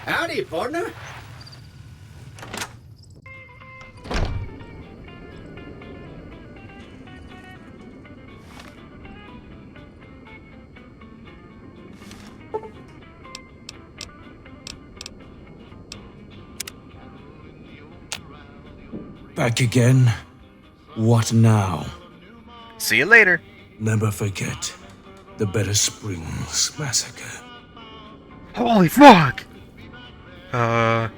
Howdy, partner. Back again? What now? See you later. Never forget the Better Springs Massacre. Holy fuck! Uh,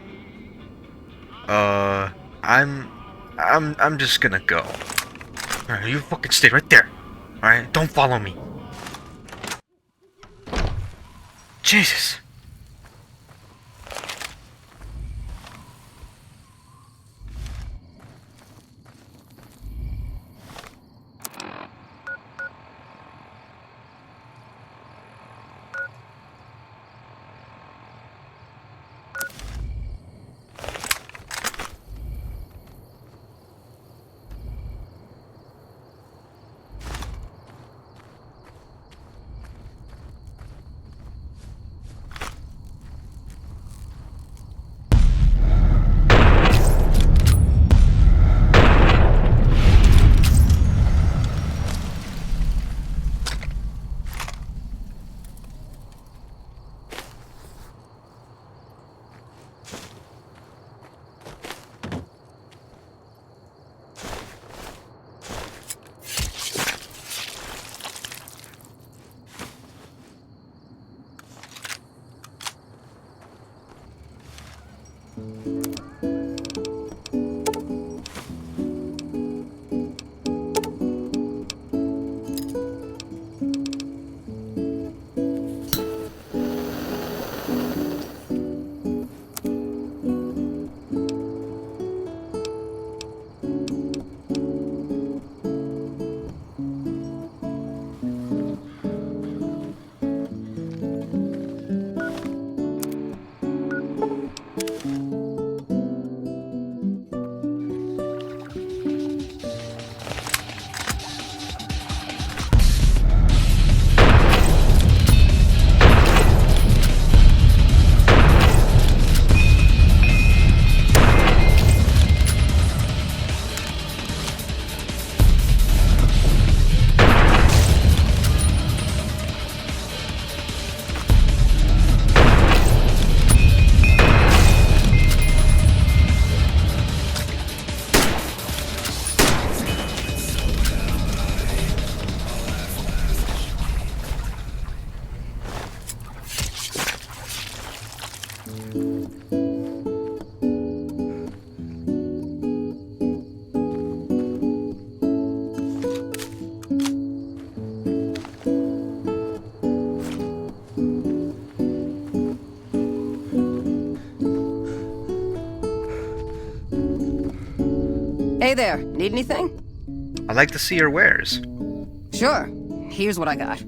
I'm just gonna go. Alright, you fucking stay right there. Alright, don't follow me. Jesus. Hey there, need anything? I'd like to see your wares. Sure. Here's what I got.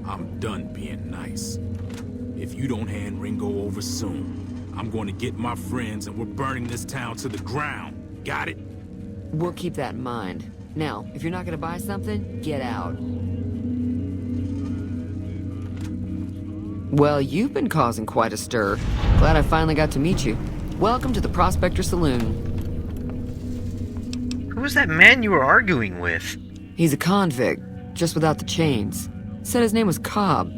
I'm done being nice. If you don't hand Ringo over soon, I'm going to get my friends and we're burning this town to the ground. Got it? We'll keep that in mind. Now, if you're not gonna buy something, get out. Well, you've been causing quite a stir. Glad I finally got to meet you. Welcome to the Prospector Saloon. Who was that man you were arguing with? He's a convict, just without the chains. Said his name was Cobb.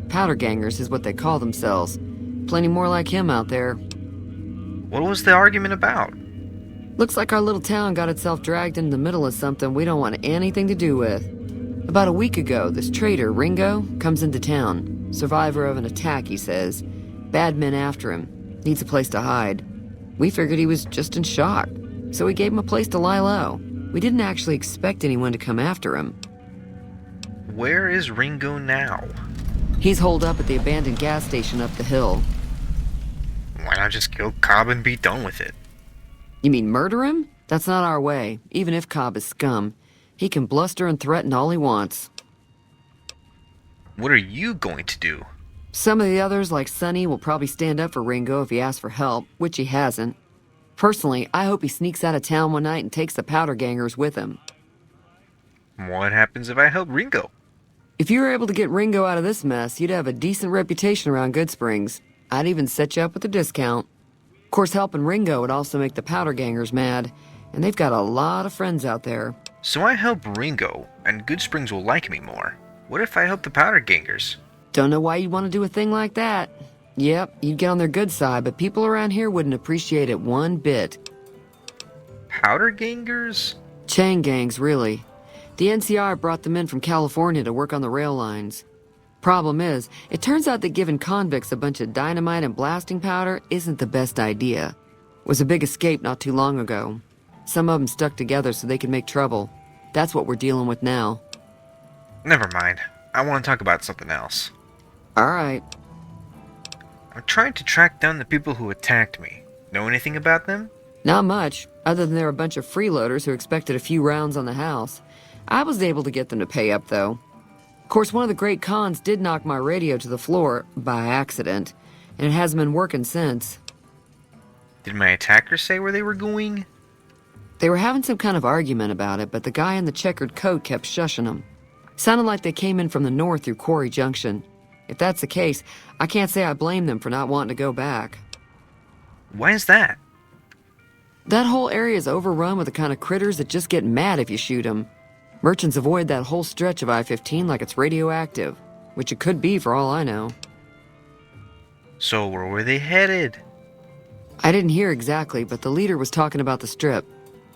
Powder gangers is what they call themselves. Plenty more like him out there. What was the argument about? Looks like our little town got itself dragged into the middle of something we don't want anything to do with. About a week ago, this traitor, Ringo, comes into town. Survivor of an attack, he says. Bad men after him. Needs a place to hide. We figured he was just in shock, so we gave him a place to lie low. We didn't actually expect anyone to come after him. Where is Ringo now? He's holed up at the abandoned gas station up the hill. Why not just kill Cobb and be done with it? You mean murder him? That's not our way, even if Cobb is scum. He can bluster and threaten all he wants. What are you going to do? Some of the others, like Sonny, will probably stand up for Ringo if he asks for help, which he hasn't. Personally, I hope he sneaks out of town one night and takes the powder gangers with him. What happens if I help Ringo? If you were able to get Ringo out of this mess, you'd have a decent reputation around Goodsprings. I'd even set you up with a discount. Of course, helping Ringo would also make the powder gangers mad, and they've got a lot of friends out there. So I help Ringo, and Goodsprings will like me more. What if I help the powder gangers? Don't know why you'd want to do a thing like that. Yep, you'd get on their good side, but people around here wouldn't appreciate it one bit. Powder gangers? Chain gangs, really. The NCR brought them in from California to work on the rail lines. Problem is, it turns out that giving convicts a bunch of dynamite and blasting powder isn't the best idea. It was a big escape not too long ago. Some of them stuck together so they could make trouble. That's what we're dealing with now. Never mind. I want to talk about something else. Alright. I'm trying to track down the people who attacked me. Know anything about them? Not much, other than they're a bunch of freeloaders who expected a few rounds on the house. I was able to get them to pay up, though. Of course, one of the great cons did knock my radio to the floor, by accident, and it hasn't been working since. Did my attackers say where they were going? They were having some kind of argument about it, but the guy in the checkered coat kept shushing them. Sounded like they came in from the north through Quarry Junction. If that's the case, I can't say I blame them for not wanting to go back. Why is that? That whole area is overrun with the kind of critters that just get mad if you shoot them. Merchants avoid that whole stretch of I-15 like it's radioactive, which it could be for all I know. So where were they headed? I didn't hear exactly, but the leader was talking about the strip.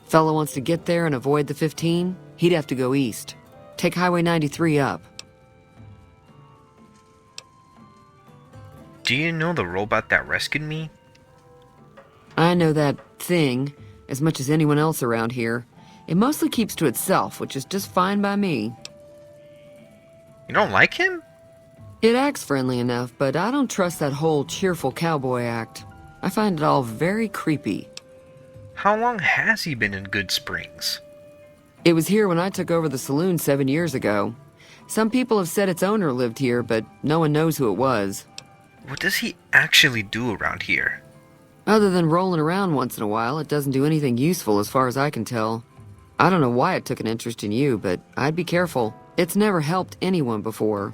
Fellow wants to get there and avoid the 15, he'd have to go east. Take Highway 93 up. Do you know the robot that rescued me? I know that thing as much as anyone else around here. It mostly keeps to itself, which is just fine by me. You don't like him? It acts friendly enough, but I don't trust that whole cheerful cowboy act. I find it all very creepy. How long has he been in Goodsprings? It was here when I took over the saloon 7 years ago. Some people have said its owner lived here, but no one knows who it was. What does he actually do around here? Other than rolling around once in a while, it doesn't do anything useful as far as I can tell. I don't know why it took an interest in you, but I'd be careful. It's never helped anyone before.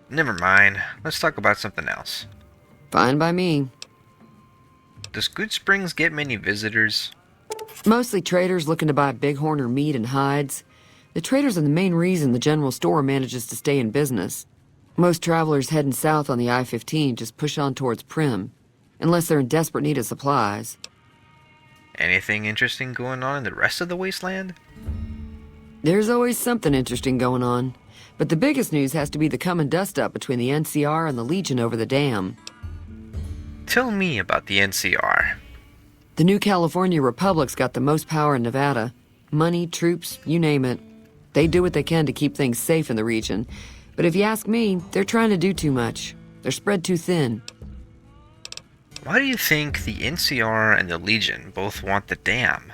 Never mind. Let's talk about something else. Fine by me. Does Goodsprings get many visitors? Mostly traders looking to buy bighorn or meat and hides. The traders are the main reason the general store manages to stay in business. Most travelers heading south on the I-15 just push on towards Primm, unless they're in desperate need of supplies. Anything interesting going on in the rest of the wasteland? There's always something interesting going on, but the biggest news has to be the coming dust-up between the NCR and the Legion over the dam. Tell me about the NCR. The New California Republic's got the most power in Nevada. Money, troops, you name it. They do what they can to keep things safe in the region. But if you ask me, they're trying to do too much. They're spread too thin. Why do you think the NCR and the Legion both want the dam?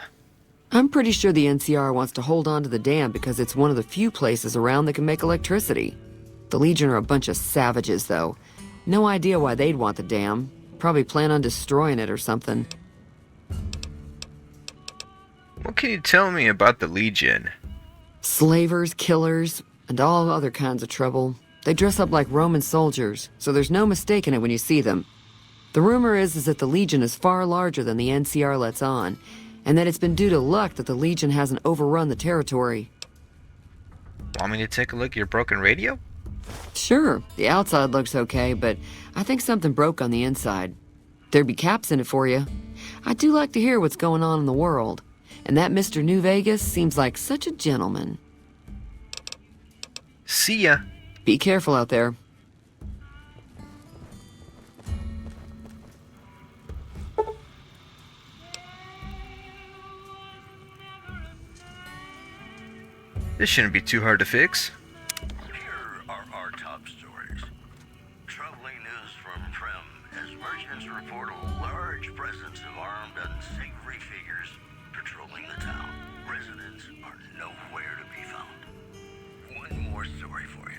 I'm pretty sure the NCR wants to hold on to the dam because it's one of the few places around that can make electricity. The Legion are a bunch of savages, though. No idea why they'd want the dam. Probably plan on destroying it or something. What can you tell me about the Legion? Slavers, killers, and all other kinds of trouble. They dress up like Roman soldiers, so there's no mistaking it when you see them. The rumor is that the Legion is far larger than the NCR lets on, and that it's been due to luck that the Legion hasn't overrun the territory. Want me to take a look at your broken radio? Sure, the outside looks okay, but I think something broke on the inside. There'd be caps in it for you. I do like to hear what's going on in the world, and that Mr. New Vegas seems like such a gentleman. See ya. Be careful out there. This shouldn't be too hard to fix. Here are our top stories. Troubling news from Trim as merchants report a large presence of armed, unsavory figures patrolling the town. Residents are nowhere to be found. One more story for you.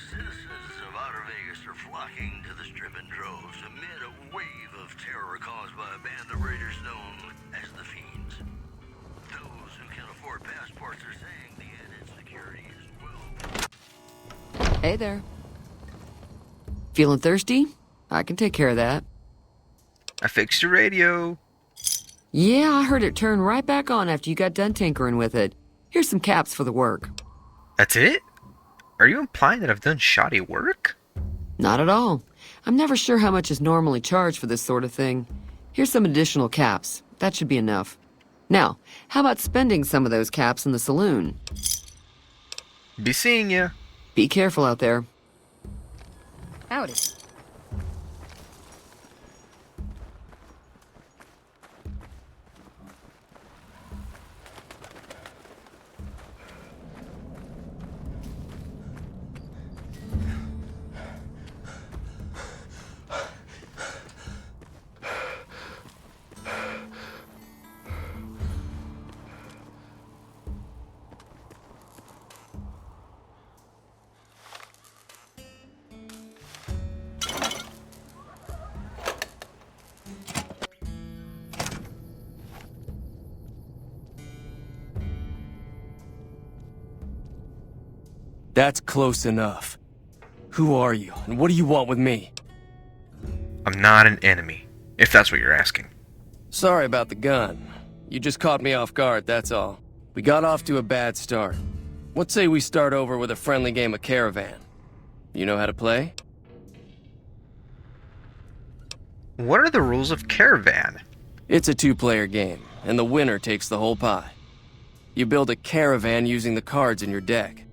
Citizens of Outer Vegas are flocking to the Strip in droves amid a wave of terror caused by a band of raiders known as the Fiends. Those who can afford passports are saying the added security is well. Hey there. Feeling thirsty? I can take care of that. I fixed your radio. Yeah, I heard it turn right back on after you got done tinkering with it. Here's some caps for the work. That's it? Are you implying that I've done shoddy work? Not at all. I'm never sure how much is normally charged for this sort of thing. Here's some additional caps. That should be enough. Now, how about spending some of those caps in the saloon? Be seeing ya. Be careful out there. Howdy. That's close enough. Who are you, and what do you want with me? I'm not an enemy, if that's what you're asking. Sorry about the gun. You just caught me off guard, that's all. We got off to a bad start. Let's say we start over with a friendly game of Caravan. You know how to play? What are the rules of Caravan? It's a two-player game, and the winner takes the whole pie. You build a caravan using the cards in your deck.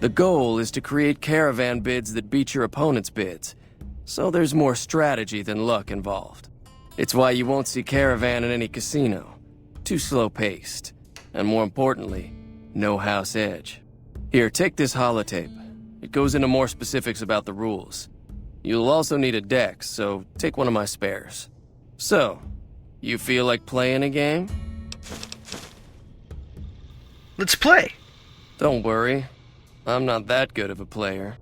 The goal is to create caravan bids that beat your opponent's bids, so there's more strategy than luck involved. It's why you won't see Caravan in any casino. Too slow-paced. And more importantly, no house edge. Here, take this holotape. It goes into more specifics about the rules. You'll also need a deck, so take one of my spares. So, you feel like playing a game? Let's play! Don't worry. I'm not that good of a player.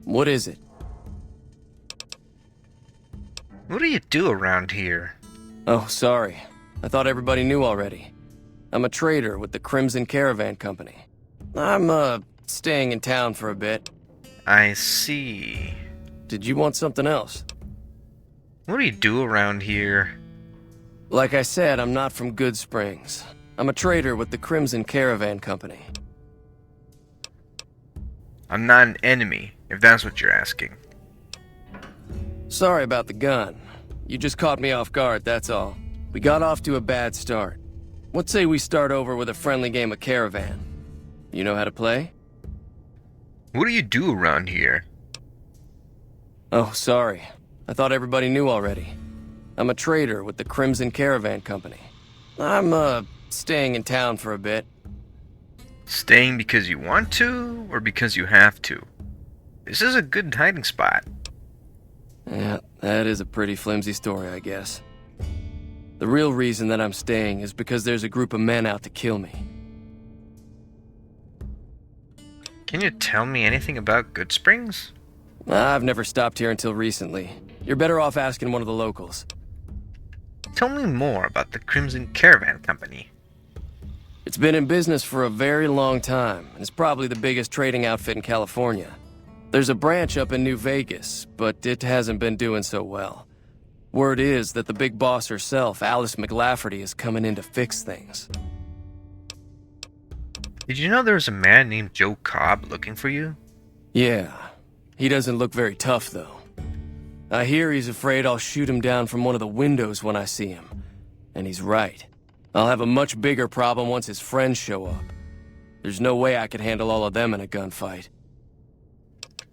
What is it? What do you do around here? Oh, sorry. I thought everybody knew already. I'm a trader with the Crimson Caravan Company. I'm, staying in town for a bit. I see. Did you want something else? What do you do around here? Like I said, I'm not from Good Springs. I'm a trader with the Crimson Caravan Company. I'm not an enemy, if that's what you're asking. Sorry about the gun. You just caught me off guard, that's all. We got off to a bad start. Let's say we start over with a friendly game of Caravan. You know how to play? What do you do around here? Oh, sorry. I thought everybody knew already. I'm a trader with the Crimson Caravan Company. I'm, staying in town for a bit. Staying because you want to, or because you have to? This is a good hiding spot. Yeah, that is a pretty flimsy story, I guess. The real reason that I'm staying is because there's a group of men out to kill me. Can you tell me anything about Good Springs? I've never stopped here until recently. You're better off asking one of the locals. Tell me more about the Crimson Caravan Company. It's been in business for a very long time, and it's probably the biggest trading outfit in California. There's a branch up in New Vegas, but it hasn't been doing so well. Word is that the big boss herself, Alice McLafferty, is coming in to fix things. Did you know there's a man named Joe Cobb looking for you? Yeah, he doesn't look very tough, though. I hear he's afraid I'll shoot him down from one of the windows when I see him. And he's right. I'll have a much bigger problem once his friends show up. There's no way I could handle all of them in a gunfight.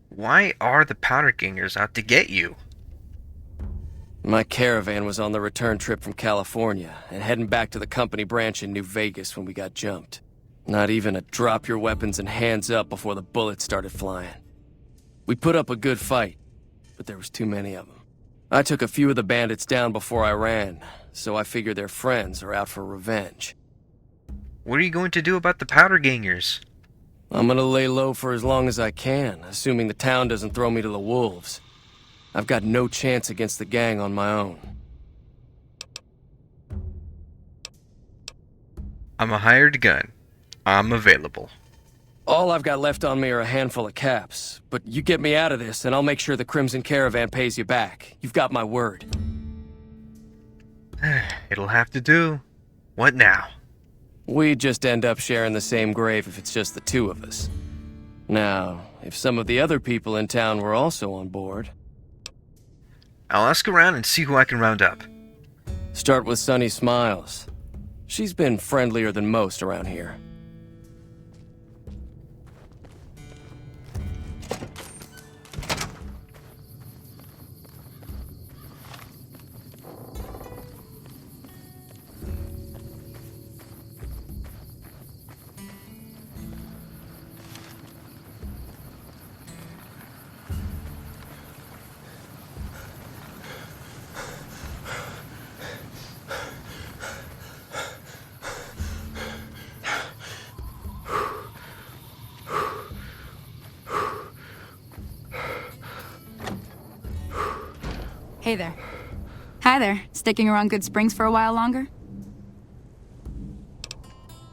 Why are the Powder Gangers out to get you? My caravan was on the return trip from California and heading back to the company branch in New Vegas when we got jumped. Not even a drop your weapons and hands up before the bullets started flying. We put up a good fight, but there was too many of them. I took a few of the bandits down before I ran, so I figured their friends are out for revenge. What are you going to do about the Powder Gangers? I'm gonna lay low for as long as I can, assuming the town doesn't throw me to the wolves. I've got no chance against the gang on my own. I'm a hired gun. I'm available. All I've got left on me are a handful of caps, but you get me out of this and I'll make sure the Crimson Caravan pays you back. You've got my word. It'll have to do. What now? We just end up sharing the same grave if it's just the two of us. Now, if some of the other people in town were also on board... I'll ask around and see who I can round up. Start with Sunny Smiles. She's been friendlier than most around here. Hey there. Hi there. Sticking around Good Springs for a while longer?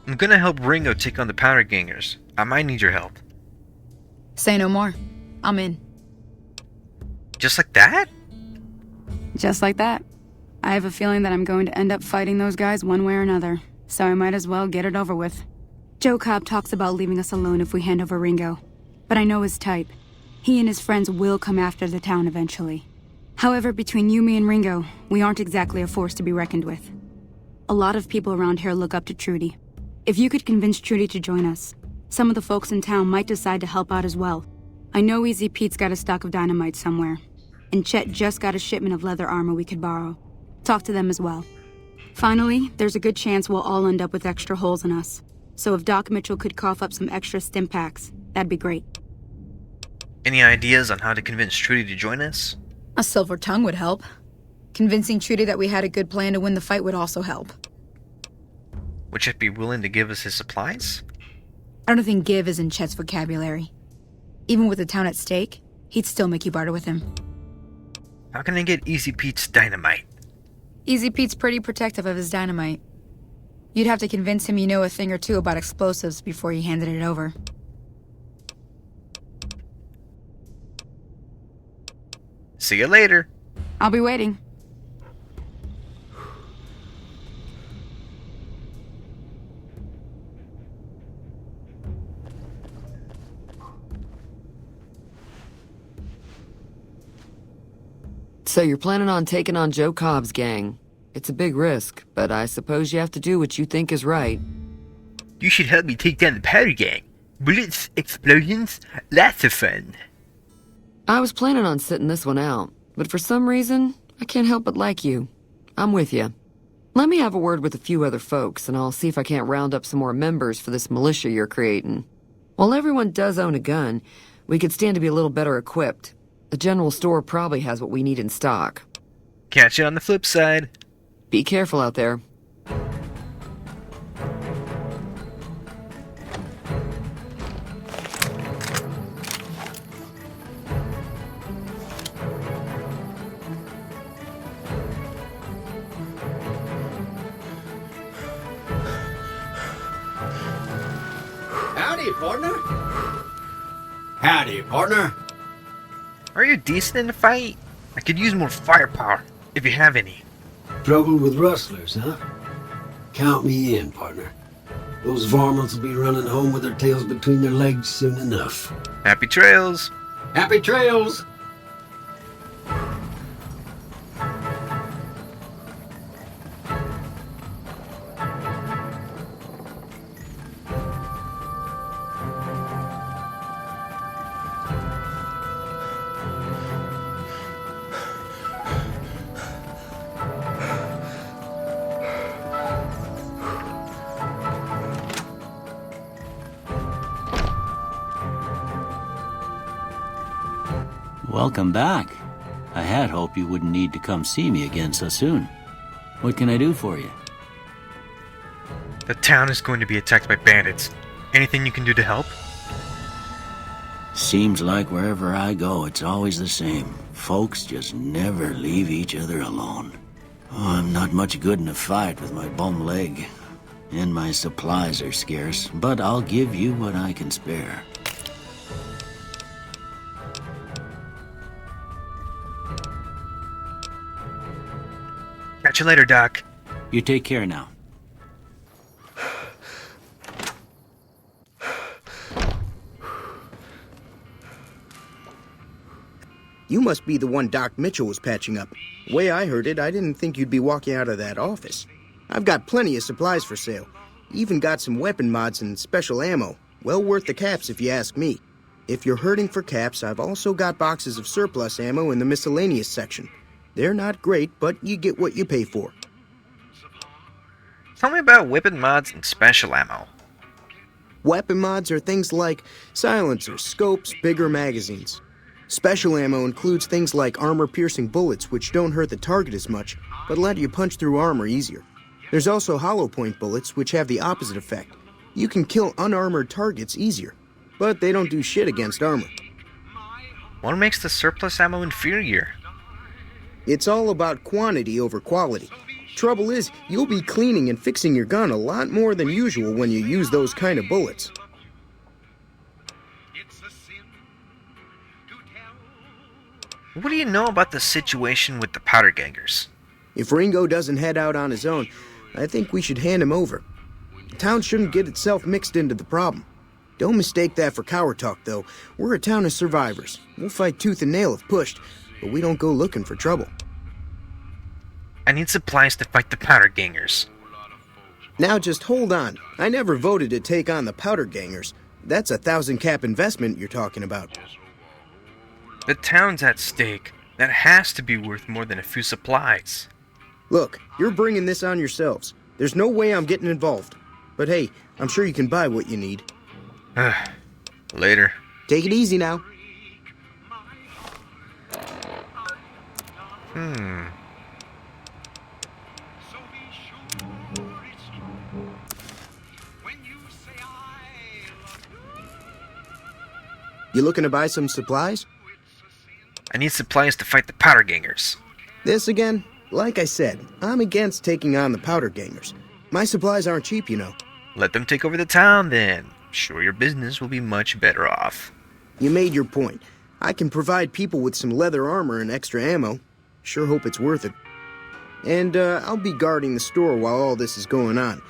I'm gonna help Ringo take on the Powder Gangers. I might need your help. Say no more. I'm in. Just like that? Just like that. I have a feeling that I'm going to end up fighting those guys one way or another, so I might as well get it over with. Joe Cobb talks about leaving us alone if we hand over Ringo, but I know his type. He and his friends will come after the town eventually. However, between you, me, and Ringo, we aren't exactly a force to be reckoned with. A lot of people around here look up to Trudy. If you could convince Trudy to join us, some of the folks in town might decide to help out as well. I know Easy Pete's got a stock of dynamite somewhere, and Chet just got a shipment of leather armor we could borrow. Talk to them as well. Finally, there's a good chance we'll all end up with extra holes in us. So if Doc Mitchell could cough up some extra stim packs, that'd be great. Any ideas on how to convince Trudy to join us? A silver tongue would help. Convincing Trudy that we had a good plan to win the fight would also help. Would Chet be willing to give us his supplies? I don't think give is in Chet's vocabulary. Even with the town at stake, he'd still make you barter with him. How can I get Easy Pete's dynamite? Easy Pete's pretty protective of his dynamite. You'd have to convince him you know a thing or two about explosives before you handed it over. See you later. I'll be waiting. So you're planning on taking on Joe Cobb's gang. It's a big risk, but I suppose you have to do what you think is right. You should help me take down the Powder Gang. Bullets, explosions, lots of fun. I was planning on sitting this one out, but for some reason, I can't help but like you. I'm with you. Let me have a word with a few other folks, and I'll see if I can't round up some more members for this militia you're creating. While everyone does own a gun, we could stand to be a little better equipped. The general store probably has what we need in stock. Catch you on the flip side. Be careful out there. Howdy, partner. Howdy, partner. Are you decent in the fight? I could use more firepower, if you have any. Trouble with rustlers, huh? Count me in, partner. Those varmints will be running home with their tails between their legs soon enough. Happy trails. Happy trails! Welcome back. I had hoped you wouldn't need to come see me again so soon. What can I do for you? The town is going to be attacked by bandits. Anything you can do to help? Seems like wherever I go, it's always the same. Folks just never leave each other alone. Oh, I'm not much good in a fight with my bum leg. And my supplies are scarce, but I'll give you what I can spare. Catch you later, Doc. You take care now. You must be the one Doc Mitchell was patching up. Way I heard it, I didn't think you'd be walking out of that office. I've got plenty of supplies for sale. Even got some weapon mods and special ammo. Well worth the caps if you ask me. If you're hurting for caps, I've also got boxes of surplus ammo in the miscellaneous section. They're not great, but you get what you pay for. Tell me about weapon mods and special ammo. Weapon mods are things like silencers, scopes, bigger magazines. Special ammo includes things like armor-piercing bullets, which don't hurt the target as much, but let you punch through armor easier. There's also hollow point bullets, which have the opposite effect. You can kill unarmored targets easier, but they don't do shit against armor. What makes the surplus ammo inferior? It's all about quantity over quality. Trouble is, you'll be cleaning and fixing your gun a lot more than usual when you use those kind of bullets. What do you know about the situation with the powder gangers? If Ringo doesn't head out on his own, I think we should hand him over. The town shouldn't get itself mixed into the problem. Don't mistake that for coward talk, though. We're a town of survivors. We'll fight tooth and nail if pushed, but we don't go looking for trouble. I need supplies to fight the powder gangers. Now just hold on. I never voted to take on the powder gangers. That's a 1,000-cap investment you're talking about. The town's at stake. That has to be worth more than a few supplies. Look, you're bringing this on yourselves. There's no way I'm getting involved. But hey, I'm sure you can buy what you need. Later. Take it easy now. You looking to buy some supplies? I need supplies to fight the powder gangers. This again? Like I said, I'm against taking on the powder gangers. My supplies aren't cheap, you know. Let them take over the town then. Sure, your business will be much better off. You made your point. I can provide people with some leather armor and extra ammo. Sure hope it's worth it. And I'll be guarding the store while all this is going on.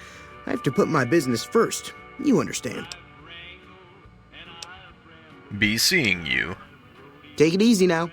I have to put my business first. You understand. Be seeing you. Take it easy now.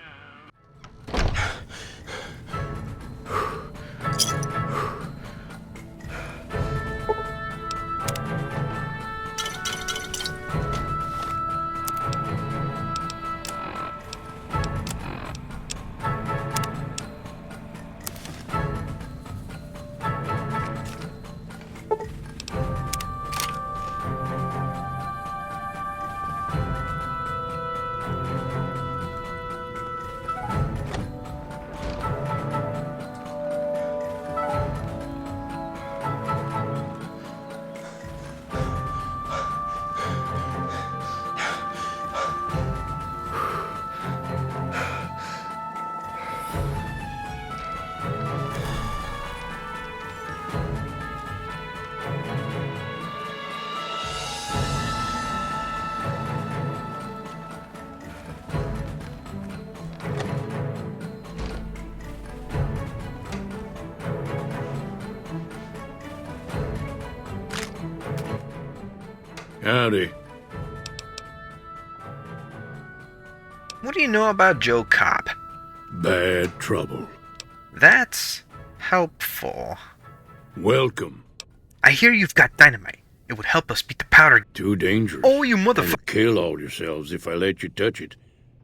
Howdy. What do you know about Joe Cobb? Bad trouble. That's helpful. Welcome. I hear you've got dynamite. It would help us beat the powder. Too dangerous. Oh, you motherfucker. You'll kill all yourselves if I let you touch it.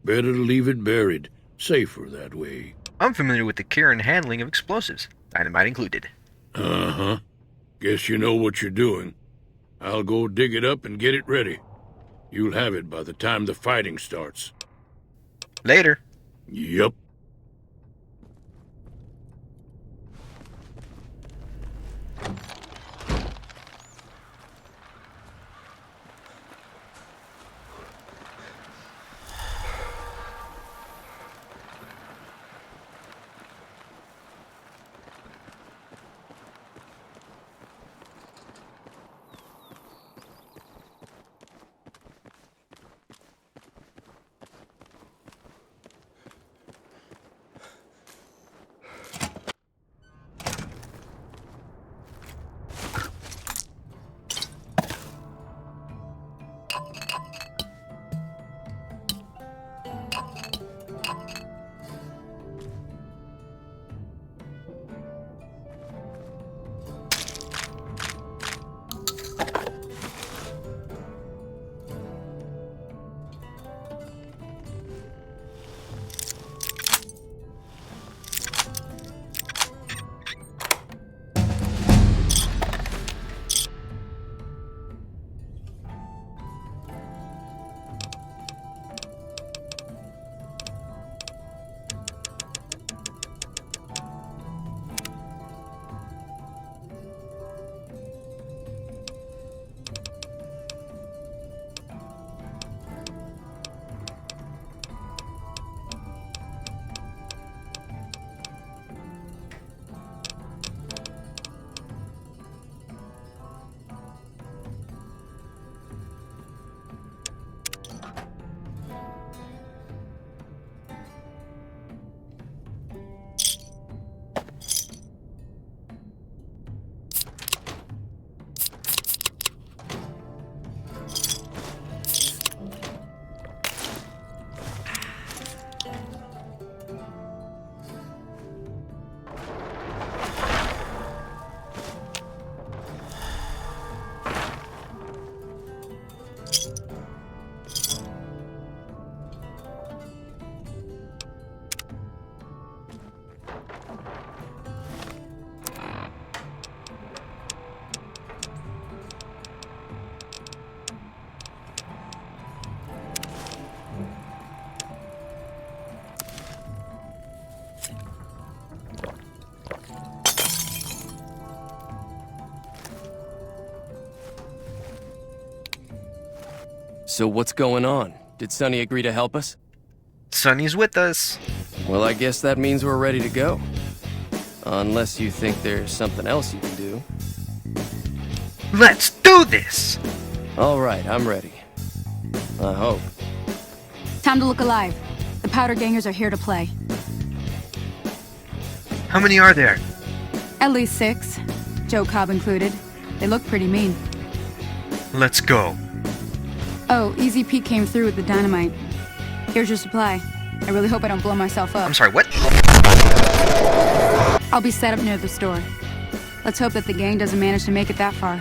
Better to leave it buried. Safer that way. I'm familiar with the care and handling of explosives, dynamite included. Uh-huh. Guess you know what you're doing. I'll go dig it up and get it ready. You'll have it by the time the fighting starts. Later. Yup. So what's going on? Did Sonny agree to help us? Sonny's with us. Well, I guess that means we're ready to go. Unless you think there's something else you can do. Let's do this! All right, I'm ready. I hope. Time to look alive. The Powder Gangers are here to play. How many are there? At least 6. Joe Cobb included. They look pretty mean. Let's go. Oh, Easy Pete came through with the dynamite. Here's your supply. I really hope I don't blow myself up. I'm sorry, what? I'll be set up near the store. Let's hope that the gang doesn't manage to make it that far.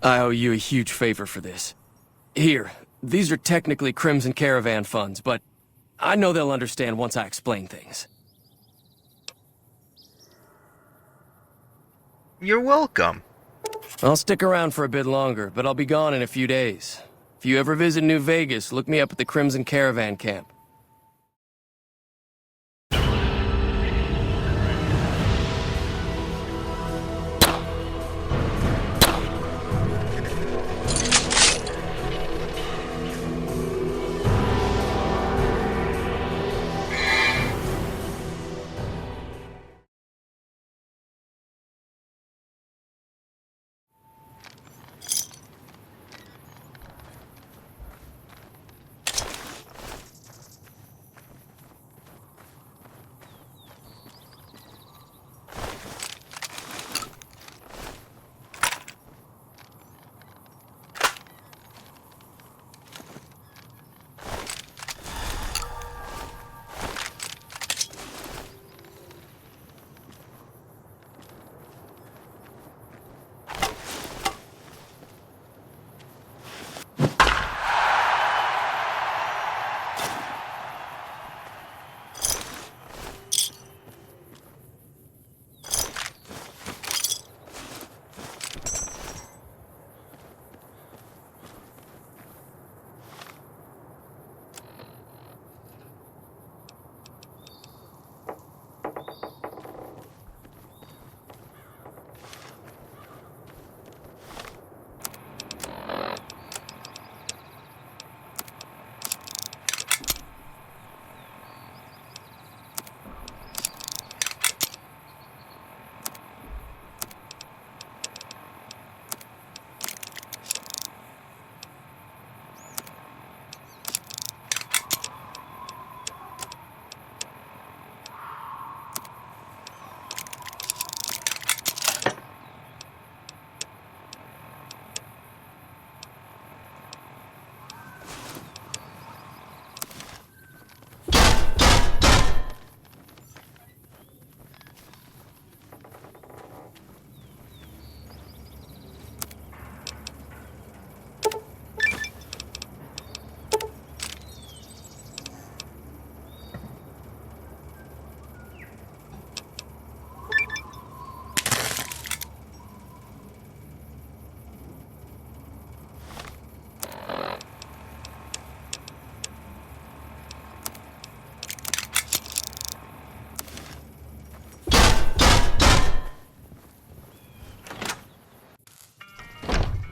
I owe you a huge favor for this. Here, these are technically Crimson Caravan funds, but I know they'll understand once I explain things. You're welcome. I'll stick around for a bit longer, but I'll be gone in a few days. If you ever visit New Vegas, look me up at the Crimson Caravan camp.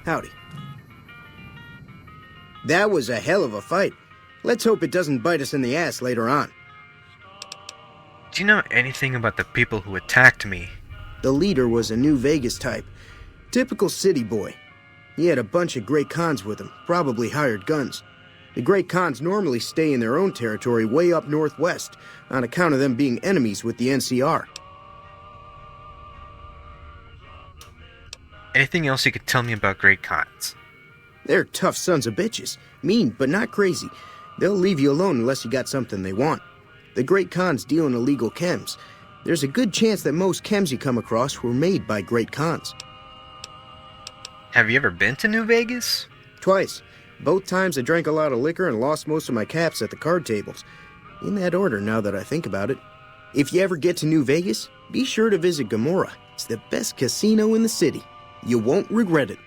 Howdy. That was a hell of a fight. Let's hope it doesn't bite us in the ass later on. Do you know anything about the people who attacked me? The leader was a New Vegas type. Typical city boy. He had a bunch of Great Khans with him, probably hired guns. The Great Khans normally stay in their own territory way up northwest, on account of them being enemies with the NCR. Anything else you could tell me about Great Khans? They're tough sons of bitches. Mean, but not crazy. They'll leave you alone unless you got something they want. The Great Khans deal in illegal chems. There's a good chance that most chems you come across were made by Great Khans. Have you ever been to New Vegas? Twice. Both times I drank a lot of liquor and lost most of my caps at the card tables. In that order, now that I think about it. If you ever get to New Vegas, be sure to visit Gomorrah. It's the best casino in the city. You won't regret it.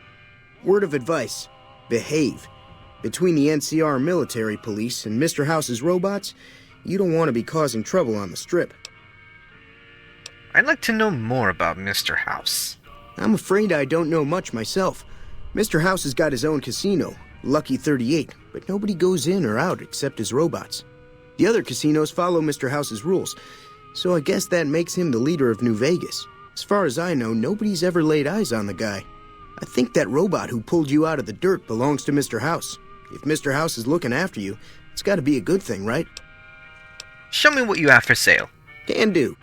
Word of advice, behave. Between the NCR military police and Mr. House's robots, you don't want to be causing trouble on the Strip. I'd like to know more about Mr. House. I'm afraid I don't know much myself. Mr. House has got his own casino, Lucky 38, but nobody goes in or out except his robots. The other casinos follow Mr. House's rules, so I guess that makes him the leader of New Vegas. As far as I know, nobody's ever laid eyes on the guy. I think that robot who pulled you out of the dirt belongs to Mr. House. If Mr. House is looking after you, it's got to be a good thing, right? Show me what you have for sale. Can do.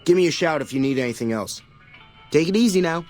Give me a shout if you need anything else. Take it easy now.